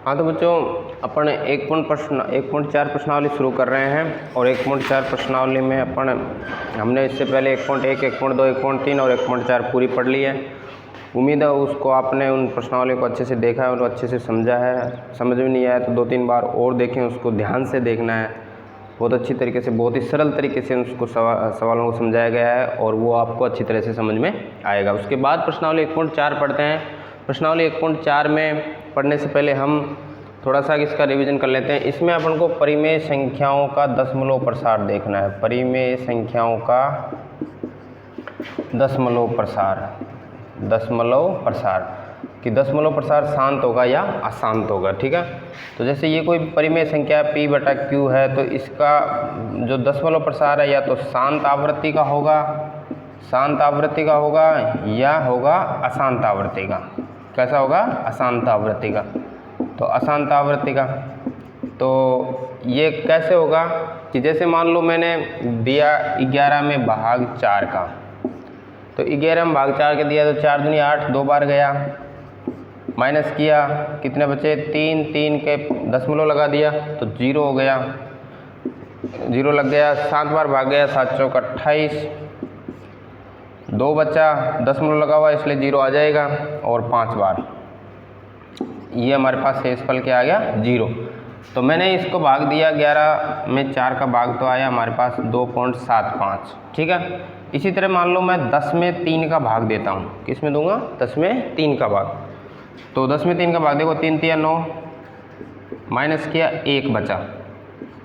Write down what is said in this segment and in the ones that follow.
हाँ तो बच्चों अपन 1.4 प्रश्नावली शुरू कर रहे हैं और 1.4 प्रश्नावली में हमने इससे पहले 1.1, 1.2, 1.3 और 1.4 पूरी पढ़ ली है। उम्मीद है उसको आपने उन प्रश्नावली को अच्छे से देखा है और अच्छे से समझा है। समझ में नहीं आया तो 2-3 बार और देखें, उसको ध्यान से देखना है। बहुत अच्छी तरीके से, बहुत ही सरल तरीके से उसको सवालों को समझाया गया है और वो आपको अच्छी तरह से समझ में आएगा। उसके बाद प्रश्नावली 1.4 पढ़ते हैं। प्रश्नावली 1.4 में पढ़ने से पहले हम थोड़ा सा इसका रिवीजन कर लेते हैं। इसमें अपन को परिमेय संख्याओं का दशमलव प्रसार देखना है। परिमेय संख्याओं का दशमलव प्रसार कि दशमलव प्रसार शांत होगा या अशांत होगा। ठीक है, तो जैसे ये कोई परिमेय संख्या p/q है तो इसका जो दशमलव प्रसार है या तो शांत आवृत्ति का होगा या होगा अशांत आवृत्ति का। कैसा होगा? अशांत आवृत्ति का। तो अशांत आवृत्ति का तो ये कैसे होगा कि जैसे मान लो मैंने दिया 11 में भाग 4 का, तो 11 में भाग 4 के दिया तो 4 दूनी 8, 2 बार गया, माइनस किया, कितने बचे? 3 के दशमलव लगा दिया तो 0 हो गया, 0 लग गया। 7 बार भाग गया, 7 चौक 28, 2 बचा, दशमलव लगा हुआ इसलिए 0 आ जाएगा और 5 बार, ये हमारे पास शेषफल क्या आ गया? 0। तो मैंने इसको भाग दिया 11 में 4 का भाग तो आया हमारे पास 2.75। ठीक है, इसी तरह मान लो मैं 10 में 3 का भाग देता हूँ। किस में दूंगा? 10 में 3 का भाग। तो 10 में 3 का भाग देखो, 3 3 9, माइनस किया, 1 बचा,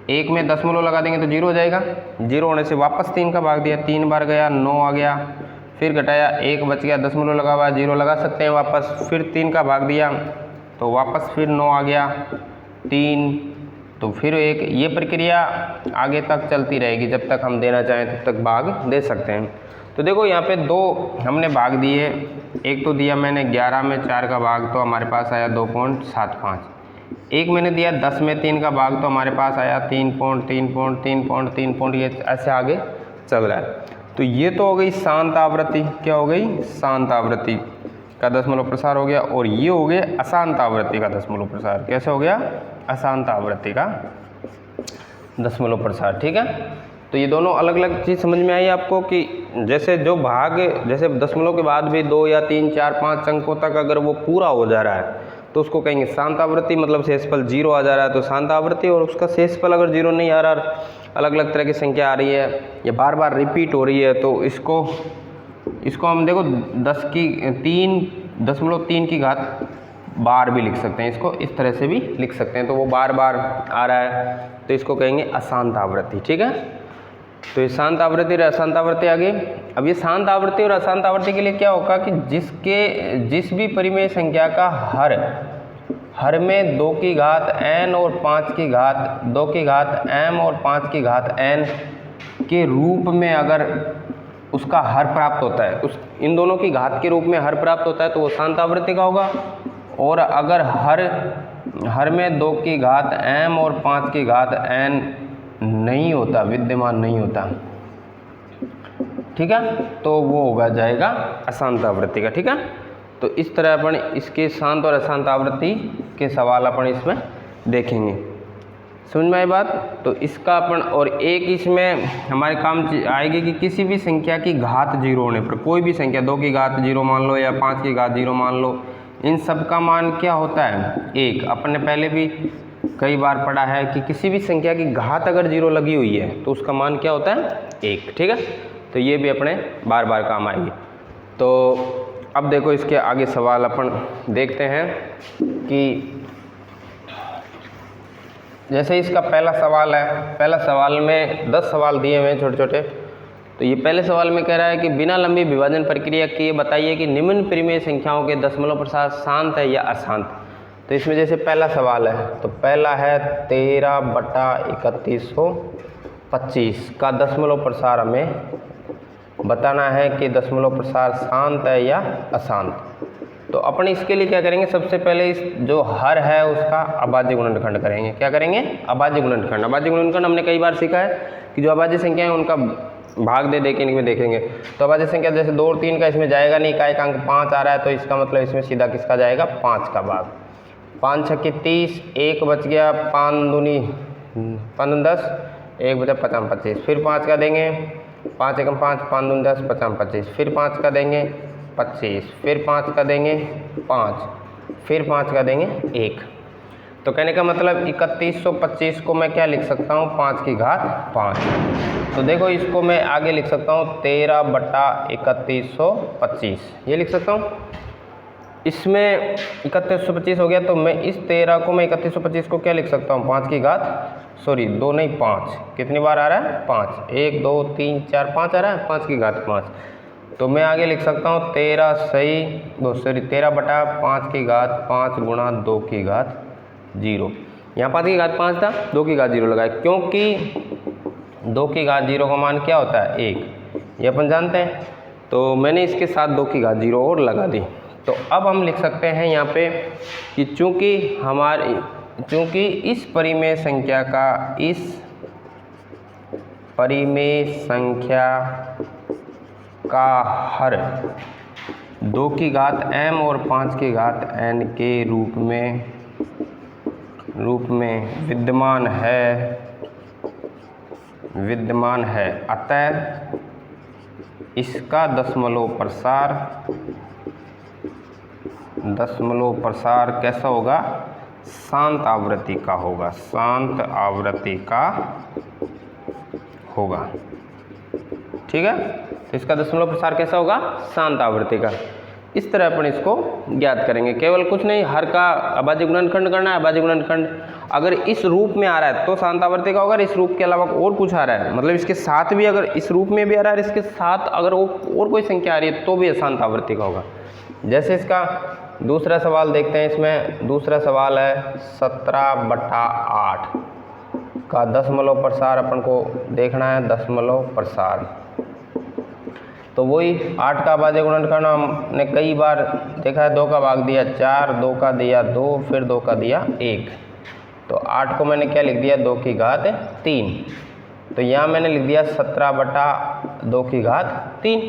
1 में दशमलव लगा देंगे तो 0 हो जाएगा। 0 होने से वापस 3 का भाग दिया, 3 बार गया, 9 आ गया, फिर घटाया, 1 बच गया, दशमलव लगा हुआ, 0 लगा सकते हैं वापस। फिर 3 का भाग दिया तो वापस फिर 9 आ गया, 3, तो फिर 1। ये प्रक्रिया आगे तक चलती रहेगी, जब तक हम देना चाहें तब तक भाग दे सकते हैं। तो देखो यहाँ पे 2 हमने भाग दिए। एक तो दिया मैंने 11 में 4 का भाग तो हमारे पास आया 2.75। एक मैंने दिया 10 में 3 का भाग तो हमारे पास आया 3.3, ये ऐसे आगे चल रहा है। तो ये तो हो गई शांत आवृत्ति। क्या हो गई? शांत आवृत्ति का दशमलव प्रसार हो गया। और ये हो गया अशांत आवृत्ति का दशमलव प्रसार। कैसे हो गया? अशांत आवृत्ति का दशमलव प्रसार। ठीक है, तो ये दोनों अलग अलग चीज़ समझ में आई आपको कि जैसे जो भाग, जैसे दशमलव के बाद भी 2 या 3, 4, 5 अंकों तक अगर वो पूरा हो जा रहा है तो उसको कहेंगे शांत आवृत्ति, मतलब शेषफल 0 आ जा रहा है तो शांत आवृत्ति। और उसका शेषफल अगर 0 नहीं आ रहा, अलग अलग तरह की संख्या आ रही है या बार बार रिपीट हो रही है तो इसको हम देखो 3.3 की घात बार भी लिख सकते हैं। इसको इस तरह से भी लिख सकते हैं, तो वो बार बार आ रहा है तो इसको कहेंगे अशांत आवृत्ति। ठीक है, तो ये शांत आवृत्ति और अशांत आवृत्ति आ गई। अब ये शांत आवृत्ति और अशांत आवृत्ति के लिए क्या होगा कि जिस भी परिमेय संख्या का हर में 2 की घात n और 5 की घात 2 की घात m और 5 की घात n के रूप में अगर उसका हर प्राप्त होता है, इन दोनों की घात के रूप में हर प्राप्त होता है तो वो शांत आवृत्ति का होगा। और अगर हर में 2 की घात m और 5 की घात n नहीं होता, विद्यमान नहीं होता, ठीक है, तो वो होगा जाएगा अशांत आवृत्ति का। ठीक है, तो इस तरह अपन इसके शांत और अशांत आवृत्ति के सवाल अपन इसमें देखेंगे। समझ में आई बात? तो इसका अपन और एक इसमें हमारे काम आएगी कि किसी भी संख्या की घात 0 होने पर, कोई भी संख्या 2 की घात 0 मान लो या 5 की घात 0 मान लो, इन सब का मान क्या होता है? 1। अपन ने पहले भी कई बार पढ़ा है कि किसी भी संख्या की घात अगर 0 लगी हुई है तो उसका मान क्या होता है? 1। ठीक है, तो ये भी अपने बार बार काम आएगी। तो अब देखो इसके आगे सवाल अपन देखते हैं कि जैसे इसका पहला सवाल है, पहला सवाल में 10 सवाल दिए हुए हैं छोटे छोटे। तो ये पहले सवाल में कह रहा है कि बिना लंबी विभाजन प्रक्रिया के बताइए कि निम्न परिमेय संख्याओं के दशमलव प्रसार शांत है या अशांत। तो इसमें जैसे पहला सवाल है तो पहला है 13/3125 का दशमलव प्रसार हमें बताना है कि दशमलव प्रसार शांत है या अशांत। तो अपन इसके लिए क्या करेंगे? सबसे पहले इस जो हर है उसका अभाज्य गुणनखंड करेंगे। क्या करेंगे? अभाज्य गुणनखंड। अभाज्य गुणनखंड हमने कई बार सीखा है कि जो अभाज्य संख्या है उनका भाग दे के इनमें देखेंगे। तो अभाज्य संख्या जैसे 2 और 3 का इसमें जाएगा नहीं, इकाई का अंक 5 आ रहा है तो इसका मतलब इसमें सीधा किसका जाएगा? 5 का भाग। 5 छक्के 30, 1 बच गया, 5 दूनी 10, 1 बचा 5 25, फिर 5 का देंगे, 5 एकम 5, 5 दूनी 10, 5 25, फिर 5 का देंगे 25, फिर 5 का देंगे 5, फिर 5 का देंगे 1। तो कहने का मतलब 3125 को मैं क्या लिख सकता हूँ, 5 की घात 5। तो देखो इसको मैं आगे लिख सकता हूँ 13 बटा 3125, ये लिख सकता हूँ। इसमें 3125 हो गया, तो मैं इस 13 को मैं 3125 को क्या लिख सकता हूँ, 5 की घात 2 नहीं 5, कितनी बार आ रहा है 5, 1 2 3 4 5 आ रहा है, 5 की घात 5। तो मैं आगे लिख सकता हूँ 13 बटा 5 की घात 5 गुणा 2 की घात 0। यहाँ 5 की घात 5 था, 2 की घात 0 लगाए, क्योंकि 2 की घात 0 का मान क्या होता है 1, ये अपन जानते हैं। तो मैंने इसके साथ 2 की घात 0 और लगा दी। तो अब हम लिख सकते हैं यहाँ पे कि चूँकि इस परिमेय संख्या का हर 2 की घात m और 5 की घात n के रूप में विद्यमान है, अतः इसका दशमलव प्रसार कैसा होगा, शांत आवृत्ति का होगा, शांत आवृत्ति का होगा। ठीक है, तो इसका दशमलव प्रसार कैसा होगा, शांत आवृत्ति का। इस तरह अपन इसको ज्ञात करेंगे। केवल कुछ नहीं, हर का अभाज्य गुणनखंड करना है। अभाज्य गुणनखंड अगर इस रूप में आ रहा है तो शांत आवृत्ति का होगा, इस रूप के अलावा और कुछ आ रहा है, मतलब इसके साथ भी अगर इस रूप में भी आ रहा है, इसके साथ अगर और कोई संख्या आ रही है तो भी शांत आवृत्ति का होगा। जैसे इसका दूसरा सवाल देखते हैं। इसमें दूसरा सवाल है 17/8 का दशमलव प्रसार अपन को देखना है, दशमलव प्रसार। तो वही 8 का अभाज्य गुणनखंड हमने कई बार देखा है, 2 का भाग दिया 4, 2 का दिया 2, फिर 2 का दिया 1। तो 8 को मैंने क्या लिख दिया, 2 की घात 3। तो यहाँ मैंने लिख दिया 17/2 की घात 3।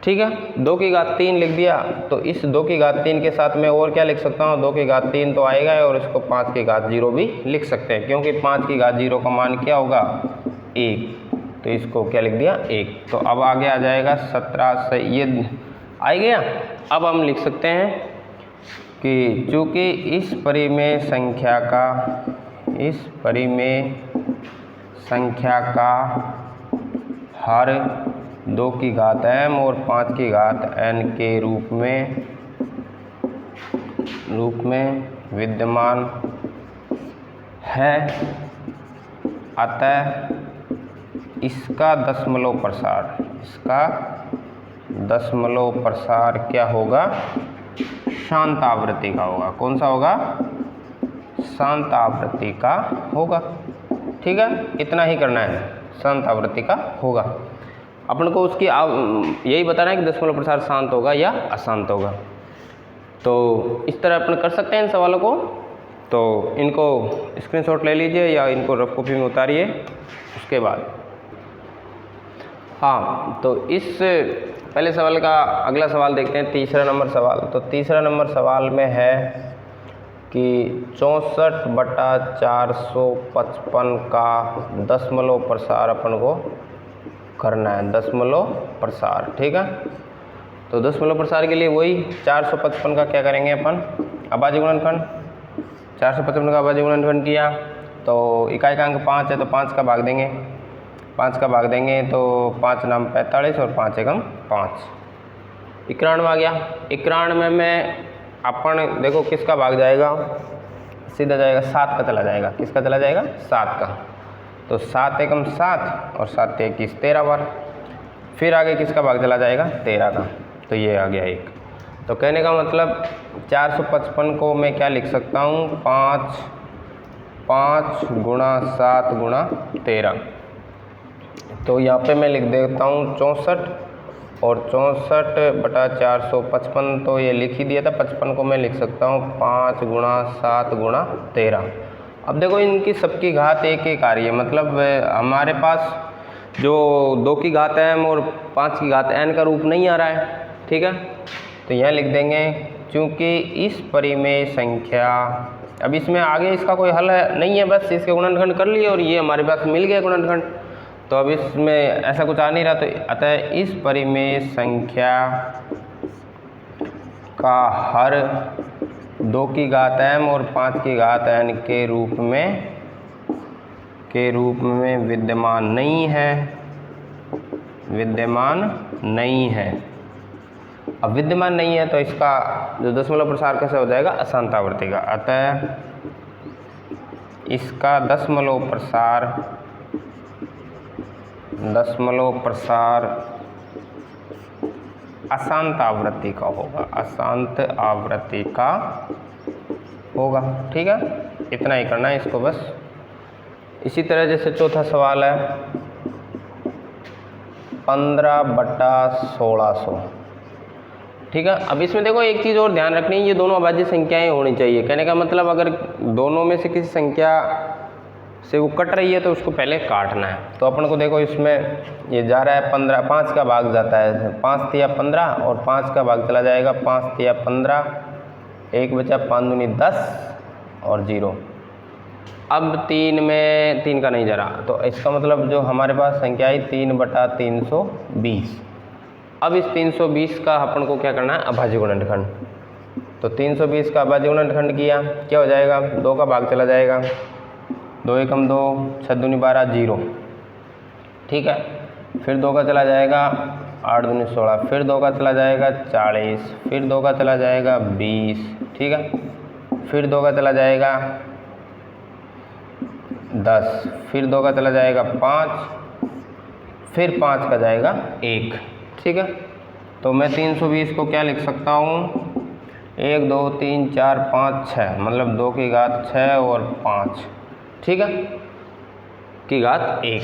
ठीक है, 2 की घात 3 लिख दिया। तो इस 2 की घात 3 के साथ मैं और क्या लिख सकता हूँ, 2 की घात 3 तो आएगा और इसको 5 की घात 0 भी लिख सकते हैं, क्योंकि 5 की घात 0 का मान क्या होगा 1। तो इसको क्या लिख दिया 1। तो अब आगे आ जाएगा 17 से, ये आ गया। अब हम लिख सकते हैं कि चूँकि इस परिमेय संख्या का हर 2 की घात m और 5 की घात n के रूप में विद्यमान है, अतः इसका दशमलव प्रसार क्या होगा, शांत आवृत्ति का होगा। कौन सा होगा, शांत आवृत्ति का होगा। ठीक है, इतना ही करना है, शांत आवृत्ति का होगा। अपन को उसकी यही बताना है कि दशमलव प्रसार शांत होगा या अशांत होगा। तो इस तरह अपन कर सकते हैं इन सवालों को। तो इनको स्क्रीनशॉट ले लीजिए या इनको रफ कॉपी में उतारिए। उसके बाद हाँ, तो इस पहले सवाल का अगला सवाल देखते हैं, तीसरा नंबर सवाल। तो तीसरा नंबर सवाल में है कि 64/455 का दशमलव प्रसार अपन को करना है, दशमलव प्रसार। ठीक है, तो दशमलव प्रसार के लिए वही 455 का क्या करेंगे अपन, अभाज्य गुणनखंड। 455 का अभाज्य गुणनखंड किया तो इकाई का अंक 5 है, तो 5 का भाग देंगे, 5 का भाग देंगे तो 5 नाम 45 और 5 एकम 5, 91 आ गया। 91 में अपन देखो किसका भाग जाएगा, सीधा जाएगा 7 का चला जाएगा। किसका चला जाएगा, 7 का। तो 7 एकम 7 और 7 21, 13 बार। फिर आगे किसका भाग चला जाएगा, 13 का। तो ये आ गया 1। तो कहने का मतलब 455 को मैं क्या लिख सकता हूँ, 5 गुणा 7 गुणा 13। तो यहाँ पे मैं लिख देता हूँ 64 और 64/455, तो ये लिख ही दिया था। 55 को मैं लिख सकता हूँ 5 गुणा 7 गुणा 13। अब देखो इनकी सबकी घात 1 आ रही है, मतलब हमारे पास जो 2 की घात m और 5 की घात n का रूप नहीं आ रहा है। ठीक है, तो यहाँ लिख देंगे चूँकि इस परिमेय संख्या, अब इसमें आगे इसका कोई हल नहीं है, बस इसके गुणनखंड कर लिए और ये हमारे पास मिल गया गुणनखंड, तो अब इसमें ऐसा कुछ आ नहीं रहा, तो अतः इस परिमेय संख्या का हर 2 की घात m और 5 की घात n के रूप में विद्यमान नहीं है। अब विद्यमान नहीं है तो इसका जो दशमलव प्रसार कैसे हो जाएगा, अशांत आवृत्ति का। अतः इसका दशमलव प्रसार अशांत आवृत्ति का होगा, ठीक है। इतना ही करना है इसको बस। इसी तरह जैसे चौथा सवाल है 15/1600, ठीक है। अब इसमें देखो एक चीज़ और ध्यान रखनी है, ये दोनों अभाज्य संख्याएं होनी चाहिए। कहने का मतलब अगर दोनों में से किसी संख्या से वो कट रही है तो उसको पहले काटना है। तो अपन को देखो इसमें ये जा रहा है 15, 5 का भाग जाता है, 5 तिया 15 और 5 का भाग चला जाएगा 5 तिया 15, 1 बचा 5 दूनी 10 और 0। अब 3 में 3 का नहीं जा रहा, तो इसका मतलब जो हमारे पास संख्या आई 3/320। अब इस 320 का अपन को क्या करना है, अभाज्य गुणनखंड। तो 320 का अभाज्य गुणनखंड किया, क्या हो जाएगा, 2 का भाग चला जाएगा, 2 एकम 2, 6 दूनी 12, 0, ठीक है। फिर 2 का चला जाएगा 8 दूनी 16, फिर 2 का चला जाएगा 40, फिर 2 का चला जाएगा 20, ठीक है। फिर 2 का चला जाएगा 10, फिर 2 का चला जाएगा 5, फिर 5 का जाएगा 1, ठीक है। तो मैं 320 को क्या लिख सकता हूँ, 1 2 3 4 5 6, मतलब 2 की घात 6 और 5, ठीक है, की घात 1,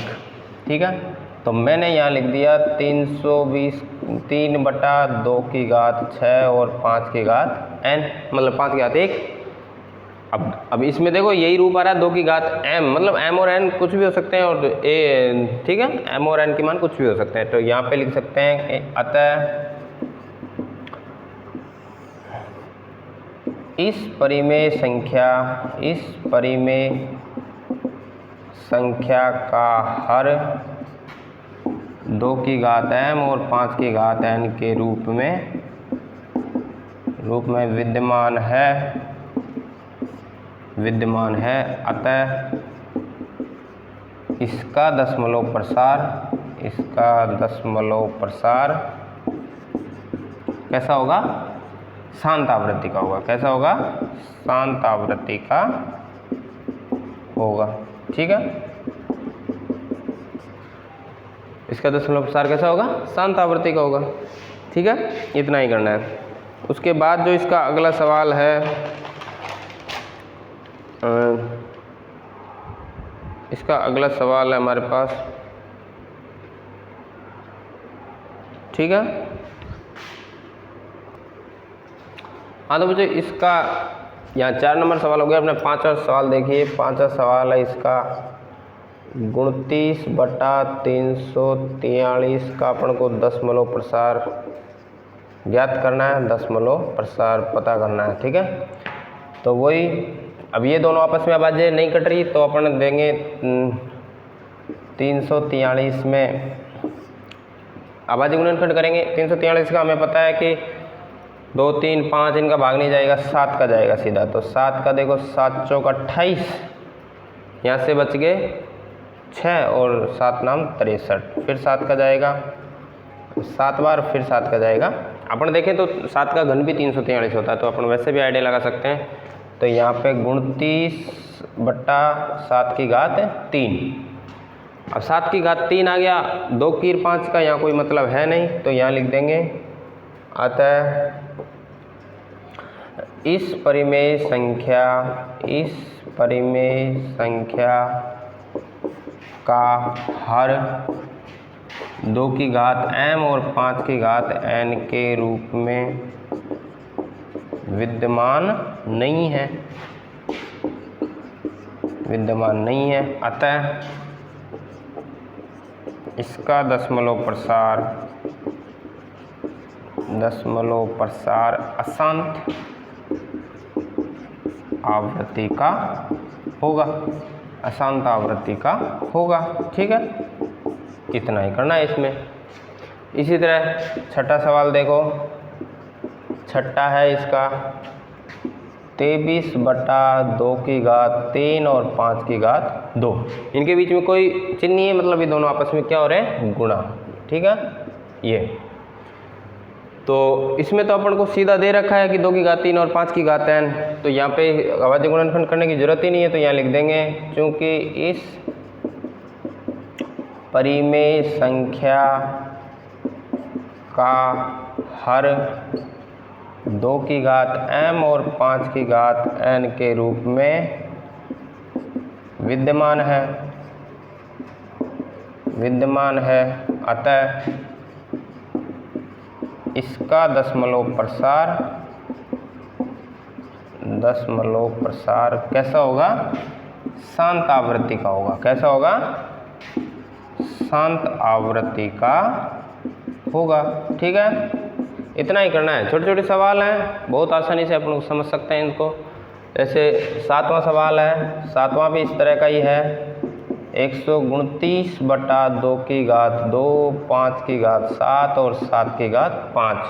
ठीक है। तो मैंने यहाँ लिख दिया 320 3/2 की घात 6 और 5 की घात n, मतलब 5 की घात 1। अब इसमें देखो यही रूप आ रहा है 2 की घात m, मतलब m और n कुछ भी हो सकते हैं, और a, ठीक है, m और n के मान कुछ भी हो सकते हैं। तो यहाँ पे लिख सकते हैं कि अतः इस परिमेय संख्या का हर 2 की घात m और 5 की घात n के रूप में विद्यमान है। अतः इसका दशमलव प्रसार कैसा होगा, शांत आवृत्ति का होगा। कैसा होगा, शांत आवृत्ति का होगा, ठीक है। इसका दशमलव प्रसार कैसा होगा, शांत आवृत्ति का होगा, ठीक है। इतना ही करना है। उसके बाद जो इसका अगला सवाल है, इसका अगला सवाल है हमारे पास, ठीक है। हाँ, तो मुझे इसका यहाँ 4 नंबर सवाल हो गया। अपने 5वां सवाल देखिए। 5वां सवाल है इसका 29/343 का अपन को दशमलव प्रसार ज्ञात करना है, दशमलव प्रसार पता करना है, ठीक है। तो वही, अब ये दोनों आपस में अभाज्य नहीं कट रही, तो अपन देंगे 343 में अभाज्य गुणनखंड करेंगे। 343 का हमें पता है कि 2 3 5 इनका भाग नहीं जाएगा, 7 का जाएगा सीधा। तो 7 का देखो 7 चौक 28, यहाँ से बच गए 6 और 7 नाम 63, फिर 7 का जाएगा 7 बार, फिर 7 का जाएगा। अपन देखें तो 7 का घन भी 343 होता है, तो अपन वैसे भी आइडिया लगा सकते हैं। तो यहाँ पे 29/7 की घात 3। अब 7 की घात 3 आ गया, 2 की 5 का यहाँ कोई मतलब है नहीं, तो यहाँ लिख देंगे अतः इस परिमेय संख्या का हर 2 की घात m और 5 की घात n के रूप में विद्यमान नहीं है। अतः इसका दशमलव प्रसार दशमलव प्रसार अशांत आवृत्ति का होगा, अशांत आवृत्ति का होगा। ठीक है, इतना ही करना है इसमें। इसी तरह छठा सवाल देखो, छठा है इसका 23/2 और 5/2। इनके बीच में कोई चिन्ह नहीं है, मतलब ये दोनों आपस में क्या हो रहे हैं, गुणा। ठीक है, ये तो इसमें तो अपन को सीधा दे रखा है कि 2/3 और 5/n, तो यहाँ पे अभाज्य गुणनफल करने की जरूरत ही नहीं है, तो यहाँ लिख देंगे क्योंकि इस परिमेय संख्या का हर 2/m और 5/n के रूप में विद्यमान है, अतः इसका दशमलव प्रसार कैसा होगा, शांत आवृत्ति का होगा। कैसा होगा, शांत आवृत्ति का होगा। ठीक है, इतना ही करना है। छोटे छोटे सवाल हैं, बहुत आसानी से अपन लोग समझ सकते हैं इनको। जैसे 7वां सवाल है, 7वां भी इस तरह का ही है, 129/2, 5/7 और 7/5।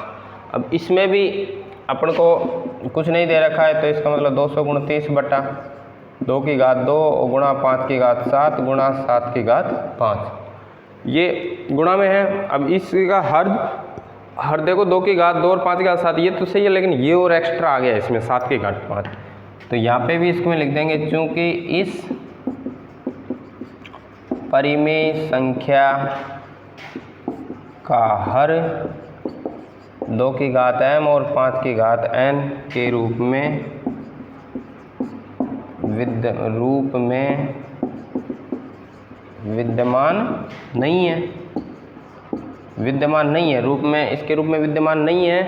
अब इसमें भी अपन को कुछ नहीं दे रखा है, तो इसका मतलब 229/2 गुणा 5/7 गुणा 7/5, ये गुणा में है। अब इसका हर देखो 2/2 और 5/7, ये तो सही है, लेकिन ये और एक्स्ट्रा आ गया इसमें 7/5, तो यहाँ पे भी इसको लिख देंगे क्योंकि इस परिमेय संख्या का हर 2/m और 5/n के रूप में विद्यमान नहीं है, रूप में, इसके रूप में विद्यमान नहीं है,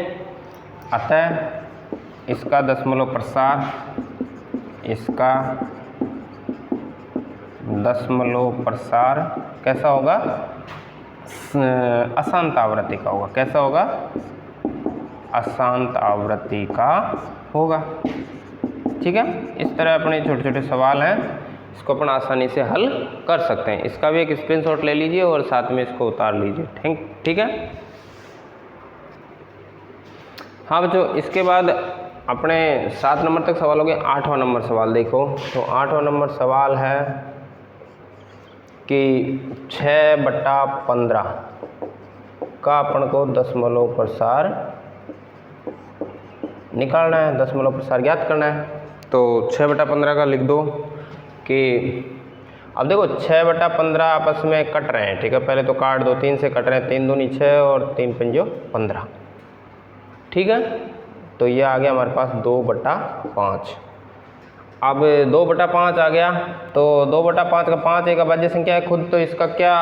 अतः इसका दशमलव प्रसार कैसा होगा, अशांत आवृत्ति का होगा। कैसा होगा, अशांत आवृत्ति का होगा। ठीक है, इस तरह अपने छोटे छोटे सवाल हैं, इसको अपन आसानी से हल कर सकते हैं। इसका भी एक स्क्रीनशॉट ले लीजिए और साथ में इसको उतार लीजिए। ठीक है। हाँ बच्चों, इसके बाद अपने 7 नंबर तक सवाल हो गए। 8वां नंबर सवाल देखो, तो 8वां नंबर सवाल है कि 6/15 का अपन को दशमलव प्रसार निकालना है, दशमलव प्रसार ज्ञात करना है। तो 6/15 का लिख दो कि अब देखो 6/15 आपस में कट रहे हैं। ठीक है, पहले तो काट दो, 3 से कट रहे हैं, 3 दूनी 6 और 3 पंजो 15। ठीक है, तो ये आ गया हमारे पास 2/5। अब 2/5 आ गया, तो 2/5 का 5 एक अभाज्य संख्या है खुद, तो इसका क्या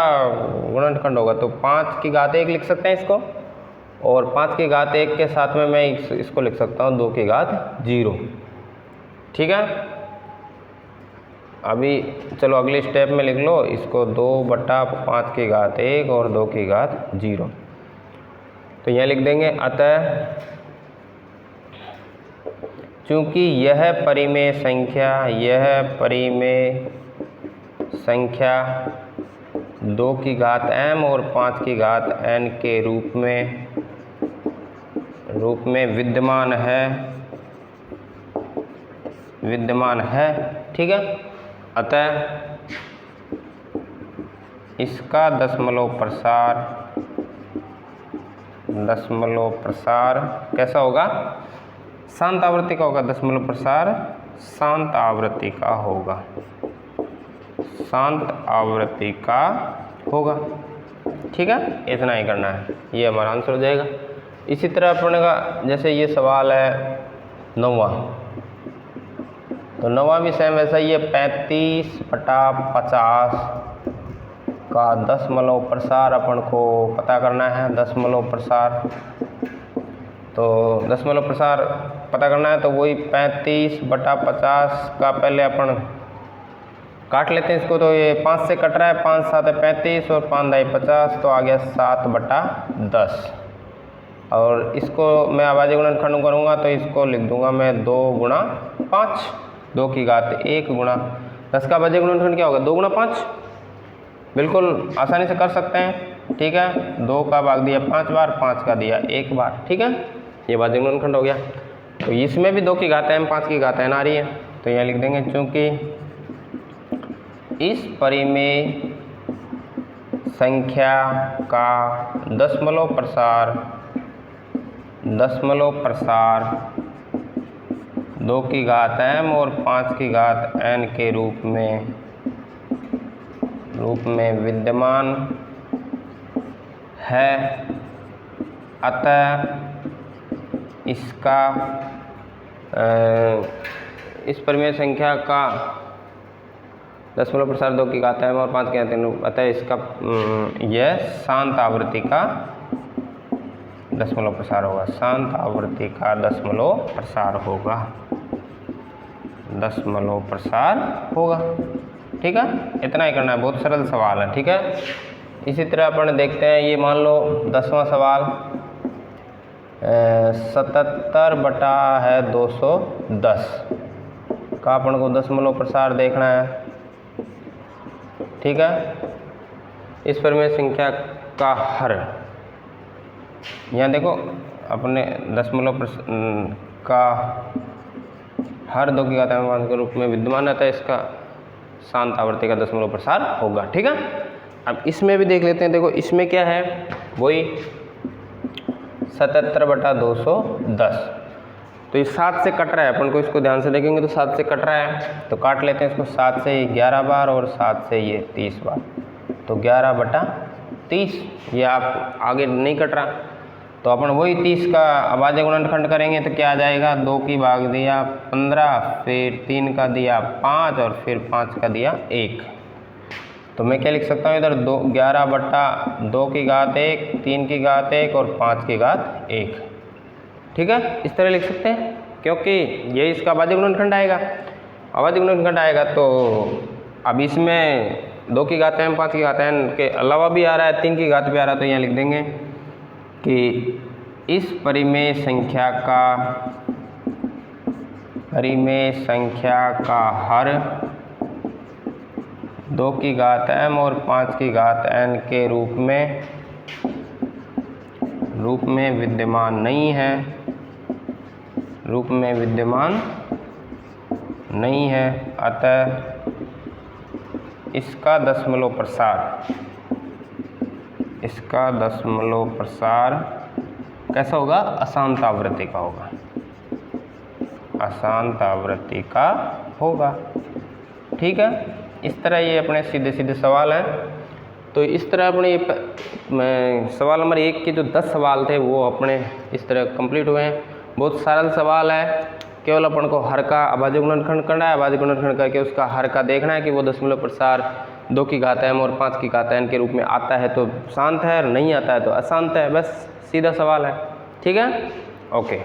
गुणनखंड होगा, तो 5/1 लिख सकते हैं इसको, और 5/1 के साथ में मैं इसको लिख सकता हूँ 2/0। ठीक है, अभी चलो अगली स्टेप में लिख लो इसको 2/5/1 और 2/0। तो यहाँ लिख देंगे अतः चूँकि यह परिमेय संख्या 2/m और 5/n के रूप में विद्यमान है। ठीक है, अतः इसका दशमलव प्रसार कैसा होगा, शांत आवृत्ति का होगा। दशमलव प्रसार शांत आवृत्ति का होगा, ठीक है, इतना ही करना है, ये हमारा आंसर हो जाएगा। इसी तरह अपने का जैसे ये सवाल है 9वां, तो 9वां भी सेम वैसा ही है। 35/50 का दशमलव प्रसार अपन को पता करना है। दशमलव प्रसार पता करना है, तो वही 35/50 का पहले अपन काट लेते हैं इसको। तो ये 5 से कट रहा है, 5 7 35 और 5 2 50, तो आ गया 7/10। और इसको मैं अभाज्य गुणनखंड करूँगा तो इसको लिख दूंगा मैं 2 गुणा 5, 2 की घात 1 गुणा 10 का अभाज्य गुणनखंड क्या होगा 2 गुणा 5, बिल्कुल आसानी से कर सकते हैं। ठीक है, 2 का भाग दिया 5 बार, 5 का दिया 1 बार। ठीक है, ये अभाज्य गुणनखंड हो गया। तो इसमें भी 2 की घात m 5 की घात n आ रही है, तो यहाँ लिख देंगे चूँकि इस परिमेय संख्या का दशमलव प्रसार 2 की घात m और 5 की घात n के रूप में विद्यमान है, अतः इसका इस परिमेय संख्या का दशमलव प्रसार 2 की घात m और 5 की घात n, अतः इसका यह शांत आवृत्ति का दशमलव प्रसार होगा, शांत आवृत्ति का दशमलव प्रसार होगा। ठीक है, इतना ही करना है, बहुत सरल सवाल है। ठीक है, इसी तरह अपन देखते हैं, ये मान लो 10वां सवाल 77/210 का अपन को दशमलव प्रसार देखना है। ठीक है, इस परिमेय संख्या का हर, यहाँ देखो अपने दशमलव का हर 2 की घात m के रूप में विद्यमान रहता है, इसका शांत आवृत्ति का दशमलव प्रसार होगा। ठीक है, अब इसमें भी देख लेते हैं। देखो इसमें क्या है, वही 77/210, तो ये 7 से कट रहा है, अपन को इसको ध्यान से देखेंगे तो 7 से कट रहा है, तो काट लेते हैं इसको। 7 से ये 11 बार और 7 से ये 30 बार, तो 11/30, ये आप आगे नहीं कट रहा, तो अपन वही 30 का अभाज्य गुणनखंड करेंगे तो क्या आ जाएगा, 2 की भाग दिया 15, फिर 3 का दिया 5 और फिर 5 का दिया 1, तो मैं क्या लिख सकता हूँ इधर 11/2 की घात 1, 3 की घात 1 और 5 की घात 1। ठीक है, इस तरह लिख सकते हैं, क्योंकि ये इसका अभाज्य गुणनखंड आएगा। अभाज्य गुणनखंड आएगा तो अब इसमें 2 की घात m 5 की घात n के अलावा भी आ रहा है, 3 की घात भी आ रहा है, तो यहाँ लिख देंगे कि इस परिमेय संख्या का हर 2 की घात m और 5 की घात n के रूप में विद्यमान नहीं है, अतः इसका दशमलव प्रसार कैसा होगा, अशांत आवृत्ति का होगा, अशांत आवृत्ति का होगा। ठीक है, इस तरह ये अपने सीधे सीधे सवाल हैं। तो इस तरह अपने सवाल नंबर 1 के जो 10 सवाल थे वो अपने इस तरह कंप्लीट हुए हैं। बहुत सरल सवाल है, केवल अपन को हर का अभाज्य गुणनखंड करना है, अभाज्य गुणनखंड करके उसका हर का देखना है कि वो दशमलव प्रसार 2 की घात m और 5 की घात n के रूप में आता है तो शांत है, और नहीं आता है तो अशांत है, बस सीधा सवाल है। ठीक है, ओके।